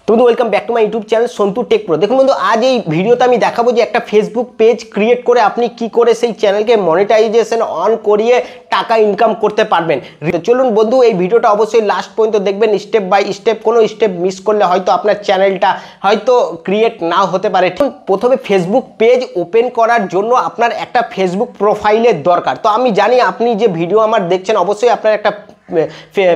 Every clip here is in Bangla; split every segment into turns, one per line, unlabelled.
তো বন্ধু welcome back to my YouTube channel Santu take pro. দেখুন বন্ধু, আজ এই ভিডিওতে আমি দেখাবো যে একটা ফেসবুক পেজ ক্রিয়েট করে আপনি কি করে সেই চ্যানেলকে মনিটাইজেশন অন করিয়ে টাকা ইনকাম করতে পারবেন। চলুন বন্ধু, এই ভিডিওটা অবশ্যই লাস্ট পর্যন্ত দেখবেন, স্টেপ বাই স্টেপ। কোনো স্টেপ মিস করলে হয়তো আপনার চ্যানেলটা হয়তো ক্রিয়েট নাও হতে পারে। প্রথমে ফেসবুক পেজ ওপেন করার জন্য আপনার একটা ফেসবুক প্রোফাইলের দরকার। তো আমি জানি আপনি যে ভিডিও আমার দেখছেন অবশ্যই আপনার একটা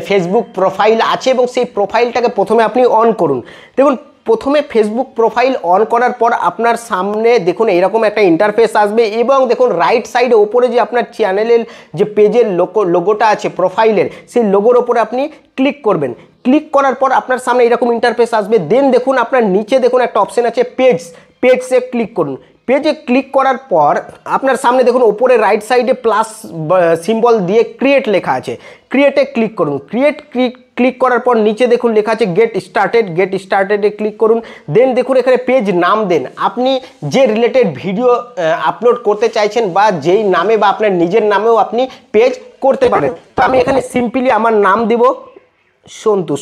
ফেসবুক প্রোফাইল আছে এবং সেই প্রোফাইলটাকে প্রথমে আপনি অন করুন। দেখুন, প্রথমে ফেসবুক প্রোফাইল অন করার পর আপনার সামনে দেখুন এরকম একটা ইন্টারফেস আসবে এবং দেখুন রাইট সাইডে ওপরে যে আপনার চ্যানেলের যে পেজের লোগোটা আছে প্রোফাইলের, সেই লোগোর ওপরে আপনি ক্লিক করবেন। ক্লিক করার পর আপনার সামনে এরকম ইন্টারফেস আসবে। দেন দেখুন আপনার নিচে দেখুন একটা অপশন আছে পেজে ক্লিক করুন। পেজে ক্লিক করার পর আপনার সামনে দেখুন ওপরে রাইট সাইডে প্লাস সিম্বল দিয়ে ক্রিয়েট লেখা আছে, ক্রিয়েটে ক্লিক করুন। ক্লিক করার পর নিচে দেখুন লেখা আছে গেট স্টার্টেডে ক্লিক করুন। দেন দেখুন এখানে পেজ নাম দেন, আপনি যে রিলেটেড ভিডিও আপলোড করতে চাইছেন বা যেই নামে বা আপনার নিজের নামেও আপনি পেজ করতে পারেন। তো আমি এখানে সিম্পলি আমার নাম দিব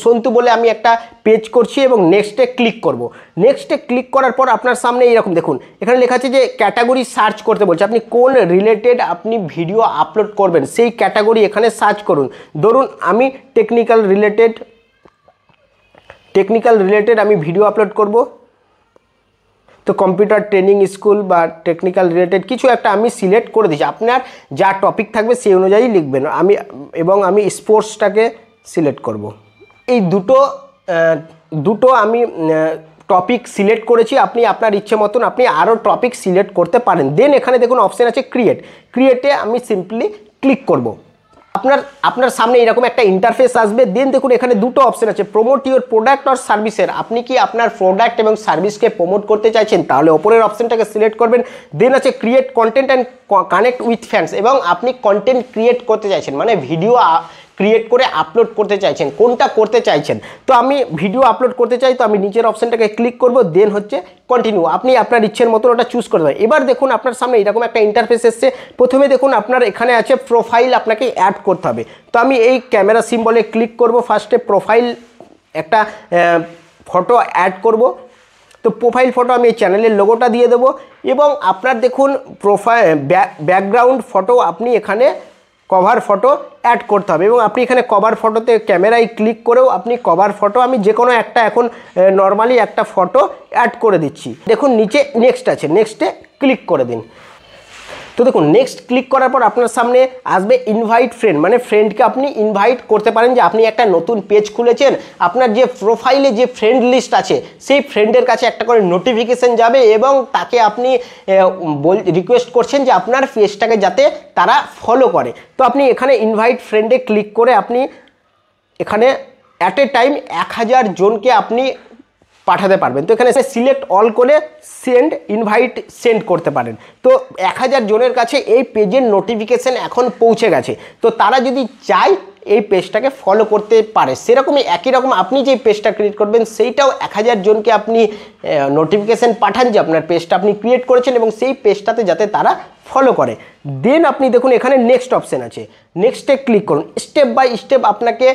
সন্তু বলে আমি একটা পেজ করছি এবং নেক্সটে ক্লিক করব। নেক্সটে ক্লিক করার পর আপনার সামনে এইরকম দেখুন এখানে লেখা আছে যে ক্যাটাগরি সার্চ করতে বলছে, আপনি কোন রিলেটেড আপনি ভিডিও আপলোড করবেন সেই ক্যাটাগরি এখানে সার্চ করুন। ধরুন আমি টেকনিক্যাল রিলেটেড আমি ভিডিও আপলোড করব। তো কম্পিউটার ট্রেনিং স্কুল বা টেকনিক্যাল রিলেটেড কিছু একটা আমি সিলেক্ট করে দিচ্ছি। আপনার যা টপিক থাকবে সেই অনুযায়ী লিখবেন। আমি স্পোর্টসটাকে সিলেক্ট করব। এই দুটো আমি টপিক সিলেক্ট করেছি। আপনি আপনার ইচ্ছে মতন আপনি আরও টপিক সিলেক্ট করতে পারেন। দেন এখানে দেখুন অপশান আছে ক্রিয়েটে আমি সিম্পলি ক্লিক করব। আপনার সামনে এরকম একটা ইন্টারফেস আসবে। দেন দেখুন এখানে দুটো অপশন আছে, প্রমোট ইউর প্রোডাক্ট আর সার্ভিসের। আপনি কি আপনার প্রোডাক্ট এবং সার্ভিসকে প্রমোট করতে চাইছেন, তাহলে ওপরের অপশনটাকে সিলেক্ট করবেন। দেন আছে create content and connect with fans, এবং আপনি কন্টেন্ট ক্রিয়েট করতে চাইছেন মানে ভিডিও ক্রিয়েট করে আপলোড করতে চাইছেন, কোনটা করতে চাইছেন। তো আমি ভিডিও আপলোড করতে চাই, তো আমি নিচের অপশনটাকে ক্লিক করব। দেন হচ্ছে কন্টিনিউ, আপনি আপনার ইচ্ছের মতন ওটা চুজ করে দেবেন। এবার দেখুন আপনার সামনে এরকম একটা ইন্টারফেস এসছে। প্রথমে দেখুন আপনার এখানে আছে প্রোফাইল, আপনাকে অ্যাড করতে হবে। তো আমি এই ক্যামেরা সিম্বলে ক্লিক করব। ফার্স্টে প্রোফাইল একটা ফটো অ্যাড করব। তো প্রোফাইল ফটো আমি এই চ্যানেলের লোগোটা দিয়ে দেবো এবং আপনার দেখুন ব্যাকগ্রাউন্ড ফটো আপনি এখানে কভার ফটো অ্যাড করতে হবে এবং আপনি এখানে কভার ফটোতে ক্যামেরায় ক্লিক করেও আপনি কভার ফটো আমি যে কোনো একটা এখন নর্মালি একটা ফটো অ্যাড করে দিচ্ছি। দেখুন নিচে নেক্সট আছে, নেক্সটে ক্লিক করে দিন। তো দেখুন নেক্সট ক্লিক করার পর আপনার সামনে আসবে ইনভাইট ফ্রেন্ড, মানে ফ্রেন্ডকে আপনি ইনভাইট করতে পারেন যে আপনি একটা নতুন পেজ খুলেছেন। আপনার যে প্রোফাইলে যে ফ্রেন্ড লিস্ট আছে সেই ফ্রেন্ডের কাছে একটা করে নোটিফিকেশান যাবে এবং তাকে আপনি রিকোয়েস্ট করছেন যে আপনার পেজটাকে যাতে তারা ফলো করে। তো আপনি এখানে ইনভাইট ফ্রেন্ডে ক্লিক করে আপনি এখানে অ্যাট এ টাইম 1000 জনকে আপনি পাঠাতে পারবেন। তো এখানে সিলেক্ট অল করে ইনভাইট সেন্ড করতে পারেন। তো 1000 জনের কাছে এই পেজের নোটিফিকেশান এখন পৌঁছে গেছে। তো তারা যদি চায় এই পেজটাকে ফলো করতে পারে। সেরকমই একই রকম আপনি যে পেজটা ক্রিয়েট করবেন সেইটাও 1000 জনকে আপনি নোটিফিকেশান পাঠান যে আপনার পেজটা আপনি ক্রিয়েট করেছেন এবং সেই পেজটাতে যাতে তারা ফলো করে। দেন আপনি দেখুন এখানে নেক্সট অপশান আছে, নেক্সটে ক্লিক করুন। স্টেপ বাই স্টেপ আপনাকে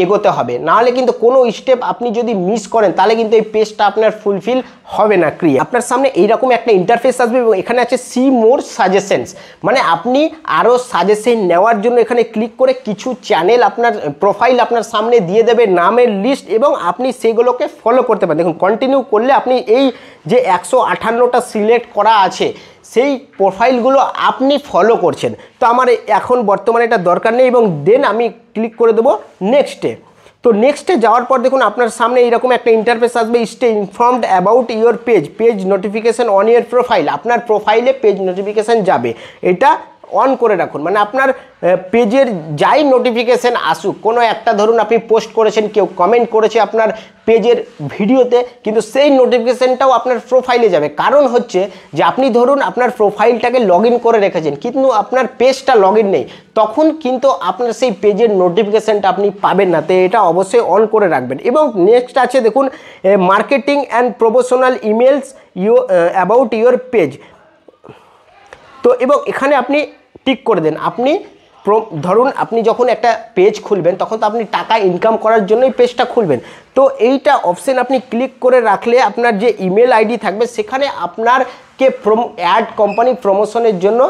এগোতে হবে, নাহলে কিন্তু কোনো স্টেপ আপনি যদি মিস করেন তাহলে কিন্তু এই পেজটা আপনার ফুলফিল হবে না ক্রিয়েট। আপনার সামনে এইরকম একটা ইন্টারফেস আসবে এবং এখানে আছে সি মোর সাজেশনস, মানে আপনি আরও সাজেশন নেওয়ার জন্য এখানে ক্লিক করে কিছু চ্যানেল আপনার প্রোফাইল আপনার সামনে দিয়ে দেবে নামের লিস্ট এবং আপনি সেগুলোকে ফলো করতে পারেন। দেখুন কন্টিনিউ করলে আপনি এই যে 158টা সিলেক্ট করা আছে সেই প্রোফাইলগুলো আপনি ফলো করছেন। তো আমার এখন বর্তমানে এটা দরকার নেই এবং দেন আমি ক্লিক করে দেবো নেক্সটে। তো নেক্সটে যাওয়ার পর দেখুন আপনার সামনে এইরকম একটা ইন্টারফেস আসবে, stay informed about your page notification on your profile. আপনার প্রোফাইলে পেজ নোটিফিকেশান যাবে, এটা অন করে রাখুন। মানে আপনার পেজের যাই নোটিফিকেশান আসুক, কোনো একটা ধরুন আপনি পোস্ট করেছেন, কেউ কমেন্ট করেছে আপনার পেজের ভিডিওতে, কিন্তু সেই নোটিফিকেশানটাও আপনার প্রোফাইলে যাবে। কারণ হচ্ছে যে আপনি ধরুন আপনার প্রোফাইলটাকে লগ ইন করে রেখেছেন কিন্তু আপনার পেজটা লগ ইন নেই, তখন কিন্তু আপনার সেই পেজের নোটিফিকেশানটা আপনি পাবেন না। তো এটা অবশ্যই অন করে রাখবেন। এবং নেক্সট আছে দেখুন marketing and promotional emails about your page. তো এবং এখানে আপনি টিক করে দেন, আপনি ধরুন আপনি যখন একটা পেজ খুলবেন তখন তো আপনি টাকা ইনকাম করার জন্যই পেজটা খুলবেন। তো এইটা অপশন আপনি ক্লিক করে রাখলে আপনার যে ইমেল আইডি থাকবে সেখানে আপনারকে অ্যাড কোম্পানি প্রমোশনের জন্য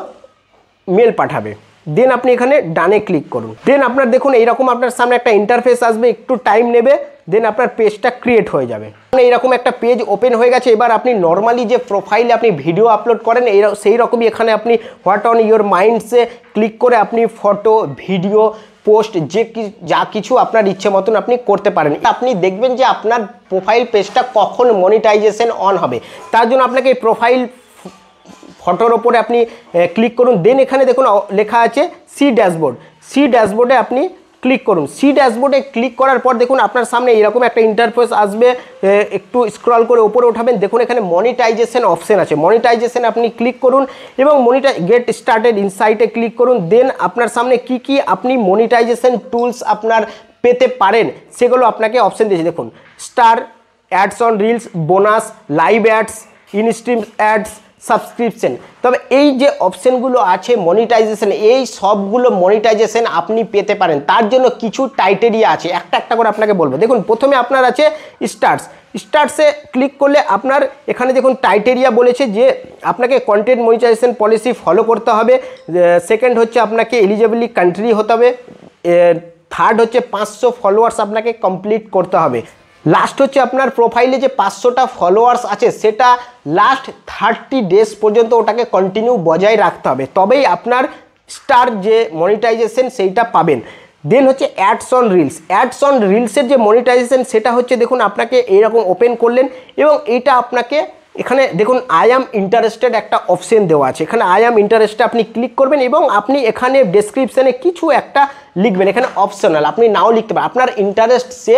মেল পাঠাবে। দেন আপনি এখানে ডানে ক্লিক করুন। দেন আপনার দেখুন এইরকম আপনার সামনে একটা ইন্টারফেস আসবে, একটু টাইম নেবে, দেন আপনার পেজটা ক্রিয়েট হয়ে যাবে। এইরকম একটা পেজ ওপেন হয়ে গেছে। এবার আপনি নর্মালি যে প্রোফাইলে আপনি ভিডিও আপলোড করেন সেই রকমই এখানে আপনি হোয়াট অন ইউর মাইন্ডসে ক্লিক করে আপনি ফটো, ভিডিও, পোস্ট যা কিছু আপনার ইচ্ছে মতন আপনি করতে পারেন। আপনি দেখবেন যে আপনার প্রোফাইল পেজটা কখন মনিটাইজেশন অন হবে। তার জন্য আপনাকে এই প্রোফাইল ফটোর ওপরে আপনি ক্লিক করুন। দেন এখানে দেখুন লেখা আছে সি ড্যাশবোর্ড। সি ড্যাশবোর্ডে আপনি ক্লিক করুন। সি ড্যাশবোর্ডে ক্লিক করার পর দেখুন আপনার সামনে এরকম একটা ইন্টারফেস আসবে। একটু স্ক্রল করে উপরে উঠাবেন, দেখুন এখানে মনিটাইজেশন অপশন আছে। মনিটাইজেশন আপনি ক্লিক করুন এবং গেট স্টার্টেড ইনসাইটে ক্লিক করুন। দেন আপনার সামনে কি আপনি মনিটাইজেশন টুলস আপনার পেতে পারেন সেগুলো আপনাকে অপশন দিয়েছে। দেখুন star, ads on reels, bonus, live ads, instream ads, subscription. তবে এই যে অপশানগুলো আছে মনিটাইজেশন, এই সবগুলো মনিটাইজেশন আপনি পেতে পারেন। তার জন্য কিছু ক্রাইটেরিয়া আছে, একটা করে আপনাকে বলবো। দেখুন প্রথমে আপনার আছে স্টার্টসে ক্লিক করলে আপনার এখানে দেখুন ক্রাইটেরিয়া বলেছে যে আপনাকে কন্টেন্ট মনিটাইজেশন পলিসি ফলো করতে হবে। সেকেন্ড হচ্ছে আপনাকে এলিজিবলি কান্ট্রি হতে হবে। থার্ড হচ্ছে 500 ফলোয়ার্স আপনাকে কমপ্লিট করতে হবে। লাস্ট হচ্ছে আপনার প্রোফাইলে যে 500টা ফলোয়ার্স আছে সেটা লাস্ট 30 ডেজ পর্যন্ত ওটাকে কন্টিনিউ বজায় রাখতে হবে, তবেই আপনার স্টার যে মনিটাইজেশন সেইটা পাবেন। দেন হচ্ছে ads on reels. Ads on রিলসের যে মনিটাইজেশন সেটা হচ্ছে দেখুন আপনাকে এইরকম ওপেন করলেন এবং এইটা আপনাকে এখানে দেখুন আই অ্যাম ইন্টারেস্টেড একটা অপশন দেওয়া আছে। এখানে আই অ্যাম ইন্টারেস্টেড আপনি ক্লিক করবেন এবং আপনি এখানে ডেসক্রিপশানে কিছু একটা লিখবেন। এখানে অপশনাল, আপনি নাও লিখতে পারেন। আপনার ইন্টারেস্ট সে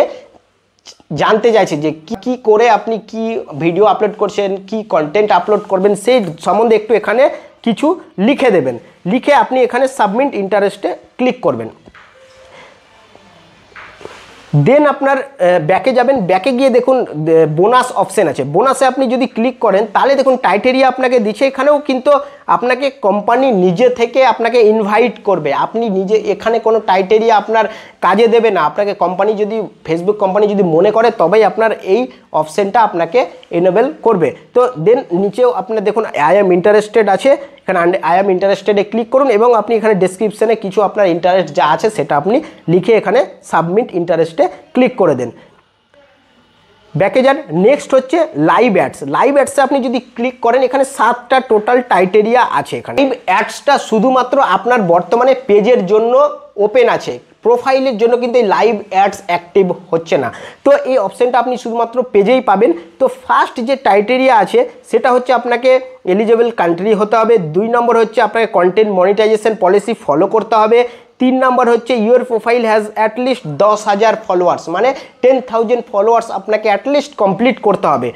জানতে চাইছে যে কি করে আপনি কি ভিডিও আপলোড করছেন, কি কন্টেন্ট আপলোড করবেন, সেই সম্বন্ধে একটু এখানে কিছু লিখে দেবেন। লিখে আপনি এখানে সাবমিট ইন্টারেস্টে ক্লিক করবেন। দেন আপনার ব্যাকে যাবেন। ব্যাকে গিয়ে দেখুন বোনাস অপশান আছে। বোনাসে আপনি যদি ক্লিক করেন তাহলে দেখুন ক্রাইটেরিয়া আপনাকে দিচ্ছে। এখানেও কিন্তু আপনাকে কোম্পানি নিজে থেকে আপনাকে ইনভাইট করবে। আপনি নিজে এখানে কোনো ক্রাইটেরিয়া আপনার কাজে দেবে না। আপনাকে কোম্পানি যদি ফেসবুক কোম্পানি যদি মনে করে তবেই আপনার এই অপশানটা আপনাকে এনেবল করবে। তো দেন নিচেও আপনার দেখুন আই অ্যাম ইন্টারেস্টেড আছে। এখানে আই অ্যাম ইন্টারেস্টেডে ক্লিক করুন এবং আপনি এখানে ডেসক্রিপশানে কিছু আপনার ইন্টারেস্ট যা আছে সেটা আপনি লিখে এখানে সাবমিট ইন্টারেস্টে ক্লিক করে দেন। ব্যাকে যান। নেক্সট হচ্ছে লাইভ অ্যাডস। লাইভ অ্যাডসে আপনি যদি ক্লিক করেন এখানে 7টা টোটাল ক্রাইটেরিয়া আছে। এখানে লাইভ অ্যাডসটা শুধুমাত্র আপনার বর্তমানে পেজের জন্য ওপেন আছে, প্রোফাইলের জন্য কিন্তু এই লাইভ অ্যাডস অ্যাক্টিভ হচ্ছে না। তো এই অপশানটা আপনি শুধুমাত্র পেজেই পাবেন। তো ফার্স্ট যে ক্রাইটেরিয়া আছে সেটা হচ্ছে আপনাকে এলিজিবল কান্ট্রি হতে হবে। 2 নম্বর হচ্ছে আপনাকে কন্টেন্ট মনিটাইজেশন পলিসি ফলো করতে হবে। 3 নম্বর হচ্ছে your profile has at least 10,000 followers, মানে 10,000 ফলোয়ার্স আপনাকে অ্যাটলিস্ট কমপ্লিট করতে হবে।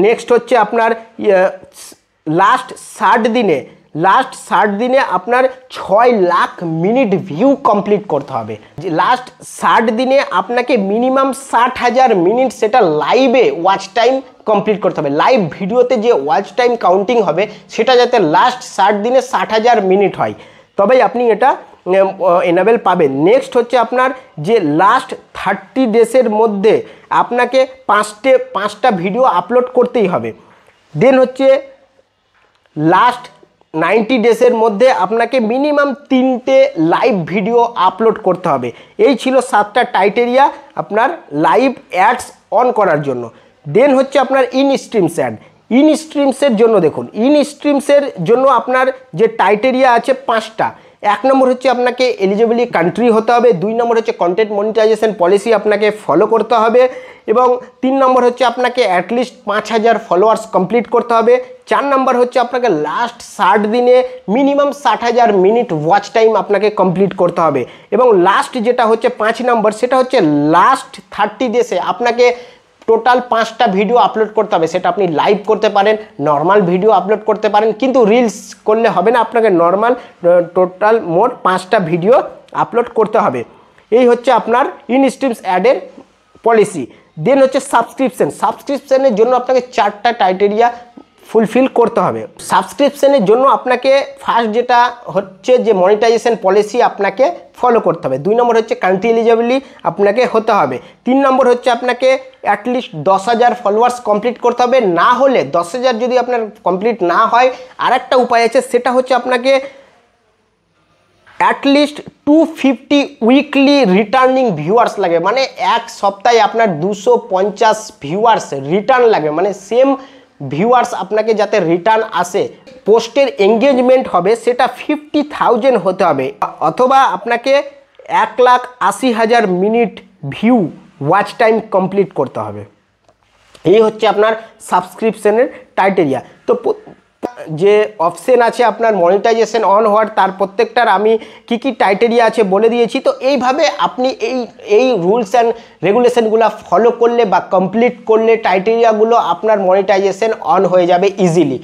নেক্সট হচ্ছে আপনার লাস্ট 60 দিনে আপনার 6 লাখ মিনিট ভিউ কমপ্লিট করতে হবে। লাস্ট 60 দিনে আপনাকে মিনিমাম 60,000 মিনিট সেটা লাইভে ওয়াচ টাইম কমপ্লিট করতে হবে। লাইভ ভিডিওতে যে ওয়াচ টাইম কাউন্টিং হবে সেটা যাতে লাস্ট 60 দিনে 60,000 মিনিট হয়, তবেই আপনি এটা এনেবল পাবেন। নেক্সট হচ্ছে আপনার যে লাস্ট 30 ডেজের মধ্যে আপনাকে 5টা ভিডিও আপলোড করতেই হবে। দেন হচ্ছে লাস্ট 90 ডেজের মধ্যে আপনাকে মিনিমাম 3টে লাইভ ভিডিও আপলোড করতে হবে। এই ছিল 7টা ক্রাইটেরিয়া আপনার লাইভ অ্যাডস অন করার জন্য। দেন হচ্ছে আপনার ইনস্ট্রিমস অ্যাড। ইনস্ট্রিমসের জন্য দেখুন ইনস্ট্রিমসের জন্য আপনার যে ক্রাইটেরিয়া আছে 5টা। 1 নম্বর হচ্ছে আপনাকে এলিজিবলি কান্ট্রি হতে হবে। 2 নম্বর হচ্ছে কন্টেন্ট মনিটাইজেশন পলিসি আপনাকে ফলো করতে হবে এবং 3 নম্বর হচ্ছে আপনাকে অ্যাটলিস্ট 5,000 ফলোয়ার্স কমপ্লিট করতে হবে। 4 নম্বর হচ্ছে আপনাকে লাস্ট 60 দিনে মিনিমাম 60,000 মিনিট ওয়াচ টাইম আপনাকে কমপ্লিট করতে হবে এবং লাস্ট যেটা হচ্ছে 5 নম্বর সেটা হচ্ছে লাস্ট 30 ডেজে আপনাকে টোটাল 5টা ভিডিও আপলোড করতে হবে। সেটা আপনি লাইভ করতে পারেন, নর্মাল ভিডিও আপলোড করতে পারেন, কিন্তু রিলস করলে হবে না, আপনাকে নর্মাল টোটাল মোট 5টা ভিডিও আপলোড করতে হবে। এই হচ্ছে আপনার ইনস্ট্রিমস অ্যাডের পলিসি। দেন হচ্ছে সাবস্ক্রিপশানের জন্য আপনাকে 4টা ক্রাইটেরিয়া ফুলফিল করতে হবে। সাবস্ক্রিপশনের জন্য আপনাকে ফার্স্ট যেটা হচ্ছে যে মনিটাইজেশন পলিসি আপনাকে ফলো করতে হবে। 2 নম্বর হচ্ছে কান্ট্রি এলিজিবলি আপনাকে হতে হবে। 3 নম্বর হচ্ছে আপনাকে অ্যাটলিস্ট 10,000 ফলোয়ার্স কমপ্লিট করতে হবে। না হলে 10,000 যদি আপনার কমপ্লিট না হয়, আর একটা উপায় আছে, সেটা হচ্ছে আপনাকে অ্যাটলিস্ট 250 উইকলি রিটার্নিং ভিউয়ার্স লাগে, মানে এক সপ্তাহে আপনার 250 ভিউয়ার্স রিটার্ন লাগবে, মানে সেম ভিউয়ার্স আপনাকে যাতে রিটার্ন আসে। পোস্টের এঙ্গেজমেন্ট হবে সেটা 50,000 হতে হবে, অথবা আপনাকে 1,80,000 minute view watch time complete করতে হবে। এই হচ্ছে আপনার সাবস্ক্রিপশনের ক্রাইটেরিয়া। তো যে অপশন আছে আপনার মনিটাইজেশন অন হওয়ার, তার প্রত্যেকটার আমি কি কি ক্রাইটেরিয়া আছে বলে দিয়েছি। তো এইভাবে আপনি এই রুলস অ্যান্ড রেগুলেশনগুলো ফলো করলে বা কমপ্লিট করলে ক্রাইটেরিয়াগুলো আপনার মনিটাইজেশন অন হয়ে যাবে ইজিলি।